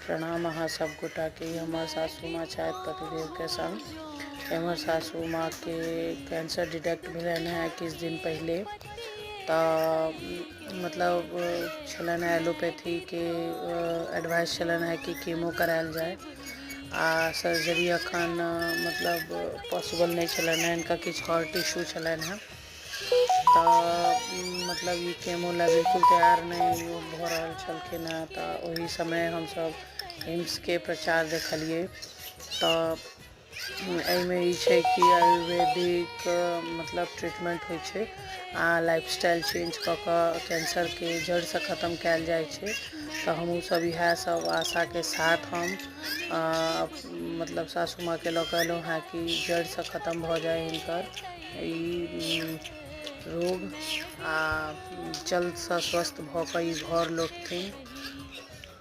प्रणाम अहाँ सब गोटा के। हमर सासू माँ छथि पतिदेव के संग। हमर सासू माँ के कैंसर डिटेक्ट भेलनि हैं किछु दिन पहले। मतलब छलनि हैं एलोपैथी के एडवाइस छलनि हैं कि कीमो करायल जाए आ सर्जरी अखन मतलब पॉसिबल नहीं छलनि हैं। इनका किछु हार्ट इशू छलनि हैं मतलब ये केमो ला बिल्कुल तैयार नहीं भ रहल छलखिन हैं। तो वही समय हम सब एम्स के प्रचार देखलिए। तो एहिमे ई छै कि आयुर्वेदिक मतलब ट्रीटमेंट होइ छै आ लाइफस्टाइल चेंज क के कैंसर के जड़ से खत्म कैल जाय छै। तो हमहू सब इएह सब आशा के साथ हम मतलब सासू माँ के लऽ कऽ एलहुँ हैं कि जड़ से खत्म भ जाए हिनकर ई रोग आ जल्द से स्वस्थ भ के घर लौटथिन।